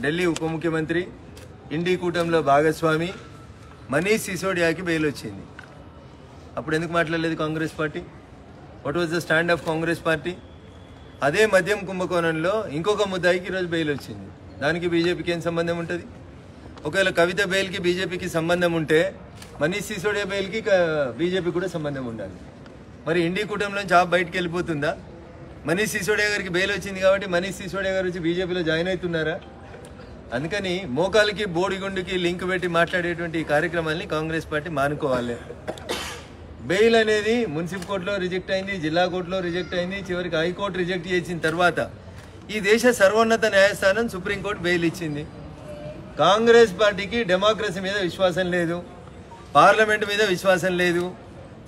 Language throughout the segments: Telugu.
ఢిల్లీ ఉప ముఖ్యమంత్రి ఇండి కూటమిలో భాగస్వామి మనీష్ సిసోడియాకి బెయిల్ వచ్చింది. అప్పుడు ఎందుకు మాట్లాడలేదు Congress party? What was the stand of Congress party? అదే మద్యం కుంభకోణంలో ఇంకొక ముద్దాయికి ఈరోజు బెయిల్ వచ్చింది. దానికి బీజేపీకి ఏం సంబంధం ఉంటుంది? ఒకవేళ కవిత బెయిల్కి బీజేపీకి సంబంధం ఉంటే మనీష్ సిసోడియా బెయిల్కి బీజేపీ కూడా సంబంధం ఉండాలి. మరి ఇండి కూటమిలోంచి బయటికి వెళ్ళిపోతుందా? మనీష్ సిసోడియా గారికి బెయిల్ వచ్చింది కాబట్టి మనీష్ సిసోడియా గారు వచ్చి బీజేపీలో జాయిన్ అవుతున్నారా? అందుకని మోకాలికి బోడిగుండుకి లింక్ పెట్టి మాట్లాడేటువంటి ఈ కార్యక్రమాన్ని కాంగ్రెస్ పార్టీ మానుకోవాలి. బెయిల్ అనేది మున్సిపల్ కోర్టులో రిజెక్ట్ అయింది, జిల్లా కోర్టులో రిజెక్ట్ అయింది, చివరికి హైకోర్టు రిజెక్ట్ చేసిన తర్వాత ఈ దేశ సర్వోన్నత న్యాయస్థానం సుప్రీంకోర్టు బెయిల్ ఇచ్చింది. కాంగ్రెస్ పార్టీకి డెమోక్రసీ మీద విశ్వాసం లేదు, పార్లమెంట్ మీద విశ్వాసం లేదు,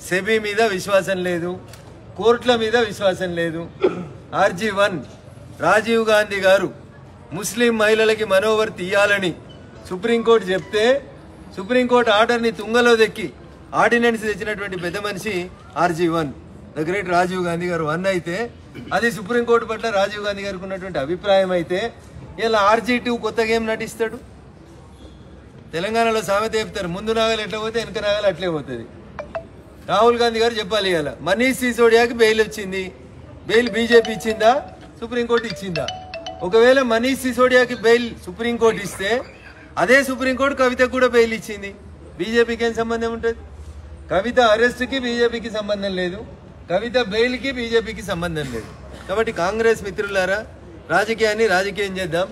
సెబీ మీద విశ్వాసం లేదు, కోర్టుల మీద విశ్వాసం లేదు. RG1 రాజీవ్ గాంధీ గారు ముస్లిం మహిళలకి మనోవర్ తీయాలని సుప్రీంకోర్టు చెప్తే సుప్రీంకోర్టు ఆర్డర్ని తుంగలో దెక్కి ఆర్డినెన్స్ తెచ్చినటువంటి పెద్ద మనిషి RG1, the great Rajiv Gandhi గారు 1 అయితే అది సుప్రీంకోర్టు పట్ల రాజీవ్ గాంధీ గారికి ఉన్నటువంటి అభిప్రాయం అయితే ఇలా RG2 కొత్తగా ఏం నటిస్తాడు? తెలంగాణలో సామెత చెప్తారు, ముందు నాగలు ఎట్లా పోతే వెనక నాగలు అట్లే పోతుంది. రాహుల్ గాంధీ గారు చెప్పాలి, ఇలా మనీష్ సిసోడియాకి బెయిల్ వచ్చింది, బెయిల్ బీజేపీ ఇచ్చిందా సుప్రీంకోర్టు ఇచ్చిందా? ఒకవేళ మనీష్ సిసోడియాకి బెయిల్ సుప్రీంకోర్టు ఇస్తే అదే సుప్రీంకోర్టు కవితకు కూడా బెయిల్ ఇచ్చింది. బీజేపీకి ఏం సంబంధం ఉంటుంది? కవిత అరెస్ట్కి బీజేపీకి సంబంధం లేదు, కవిత బెయిల్కి బీజేపీకి సంబంధం లేదు. కాబట్టి కాంగ్రెస్ మిత్రులారా, రాజకీయాన్ని రాజకీయం చేద్దాం,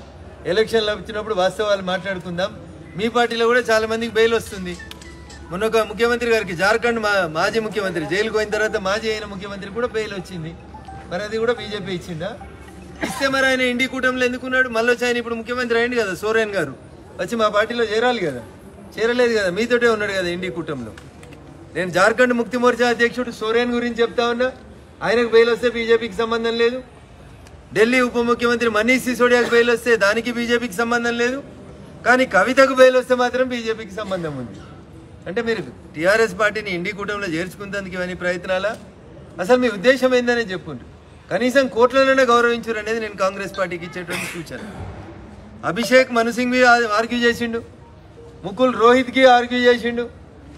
ఎలక్షన్లు వచ్చినప్పుడు వాస్తవాలు మాట్లాడుకుందాం. మీ పార్టీలో కూడా చాలా మందికి బెయిల్ వస్తుంది. మొన్న ఒక ముఖ్యమంత్రి గారికి, జార్ఖండ్ మాజీ ముఖ్యమంత్రి జైలుకు పోయిన తర్వాత మాజీ అయిన ముఖ్యమంత్రి కూడా బెయిల్ వచ్చింది. మరి అది కూడా బీజేపీ ఇచ్చిందా? ఇస్తే మరి ఆయన ఇండి కూటమిలో ఎందుకున్నాడు? మళ్ళీ వచ్చి ఆయన ఇప్పుడు ముఖ్యమంత్రి అయింది కదా, సోరెన్ గారు వచ్చి మా పార్టీలో చేరాలి కదా, చేరలేదు కదా, మీతోటే ఉన్నాడు కదా ఇండి కూటమిలో. నేను జార్ఖండ్ ముక్తి మోర్చా అధ్యక్షుడు సోరెన్ గురించి చెప్తా ఉన్నా, ఆయనకు బెయిల్ వస్తే బీజేపీకి సంబంధం లేదు. ఢిల్లీ ఉప ముఖ్యమంత్రి మనీష్ సిసోడియాకి బెయిల్ వస్తే దానికి బీజేపీకి సంబంధం లేదు, కానీ కవితకు బెయిల్ వస్తే మాత్రం బీజేపీకి సంబంధం ఉంది. అంటే మీరు టీఆర్ఎస్ పార్టీని ఇండి కూటమిలో చేర్చుకునేందుకు ఇవన్నీ ప్రయత్నాలా? అసలు మీ ఉద్దేశం ఏందనే చెప్పుండ్రు. కనీసం కోర్టులలోనే గౌరవించరు అనేది నేను కాంగ్రెస్ పార్టీకి ఇచ్చేటువంటి సూచన. అభిషేక్ మను సింఘ్వి ఆర్గ్యూ చేసిండు, ముకుల్ రోహిత్కి ఆర్గ్యూ చేసిండు,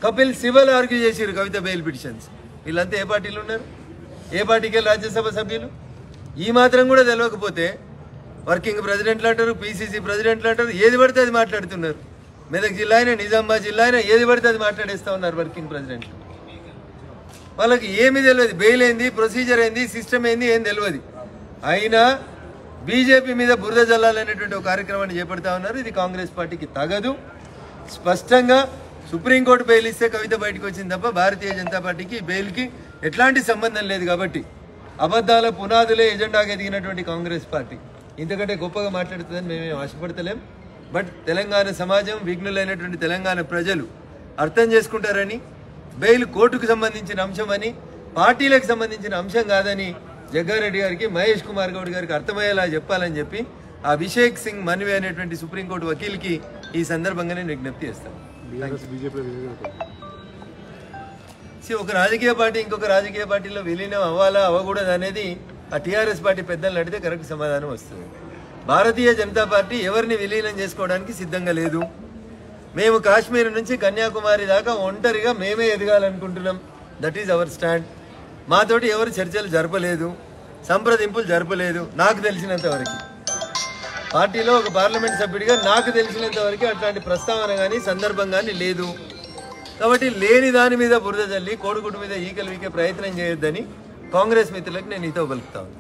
కపిల్ సిబల్ ఆర్గ్యూ చేసిరు కవిత బెయిల్ పిటిషన్స్. వీళ్ళంతా ఏ పార్టీలు ఉన్నారు? ఏ పార్టీకి వెళ్ళి రాజ్యసభ సభ్యులు? ఈ మాత్రం కూడా తెలియకపోతే వర్కింగ్ ప్రెసిడెంట్లు అంటారు, PCC ప్రెసిడెంట్లు అంటారు, ఏది పడితే అది మాట్లాడుతున్నారు. మెదక్ జిల్లా అయినా నిజామాబాద్ జిల్లా అయినా ఏది పడితే అది మాట్లాడేస్తూ ఉన్నారు వర్కింగ్ ప్రెసిడెంట్లు. వాళ్ళకి ఏమీ తెలియదు, బెయిల్ ఏంది, ప్రొసీజర్ ఏంది, సిస్టమ్ ఏంది ఏం తెలియదు. అయినా బీజేపీ మీద బురద జల్లాలనేటువంటి ఒక కార్యక్రమాన్ని చేపడతా ఉన్నారు. ఇది కాంగ్రెస్ పార్టీకి తగదు. స్పష్టంగా సుప్రీంకోర్టు బెయిల్ ఇస్తే కవిత బయటకు వచ్చింది తప్ప భారతీయ జనతా పార్టీకి బెయిల్కి ఎట్లాంటి సంబంధం లేదు. కాబట్టి అబద్ధాల పునాదులే ఎజెండాగా ఎదిగినటువంటి కాంగ్రెస్ పార్టీ ఇంతకంటే గొప్పగా మాట్లాడుతుందని మేమేం ఆశపడతలేం. బట్ తెలంగాణ సమాజం, విఘ్నులైనటువంటి తెలంగాణ ప్రజలు అర్థం చేసుకుంటారని, బెయిల్ కోర్టుకు సంబంధించిన అంశం అని, పార్టీలకు సంబంధించిన అంశం కాదని జగ్గారెడ్డి గారికి, మహేష్ కుమార్ గౌడ్ గారికి అర్థమయ్యేలా చెప్పాలని చెప్పి ఆ అభిషేక్ సింగ్ మన్వి అనేటువంటి సుప్రీంకోర్టు వకీల్కి ఈ సందర్భంగా నేను విజ్ఞప్తి చేస్తాను. ఒక రాజకీయ పార్టీ ఇంకొక రాజకీయ పార్టీలో విలీనం అవ్వాలా అవ్వకూడదు అనేది ఆ టీఆర్ఎస్ పార్టీ పెద్దలను అడిగితే కరెక్ట్ సమాధానం వస్తుంది. భారతీయ జనతా పార్టీ ఎవరిని విలీనం చేసుకోవడానికి సిద్ధంగా లేదు. మేము కాశ్మీర్ నుంచి కన్యాకుమారి దాకా ఒంటరిగా మేమే ఎదగాలనుకుంటున్నాం. That is our stand. మాతోటి ఎవరు చర్చలు జరపలేదు, సంప్రదింపులు జరపలేదు. నాకు తెలిసినంత వరకు పార్టీలో ఒక పార్లమెంట్ సభ్యుడిగా నాకు తెలిసినంత వరకు అట్లాంటి ప్రస్తావన కానీ సందర్భం కానీ లేదు. కాబట్టి లేని దాని మీద బురద జల్లి కోడిగుడ్డు మీద ఈకలు వీకే ప్రయత్నం చేయొద్దని కాంగ్రెస్ మిత్రులకు నేను ఈతో పలుకుతాను.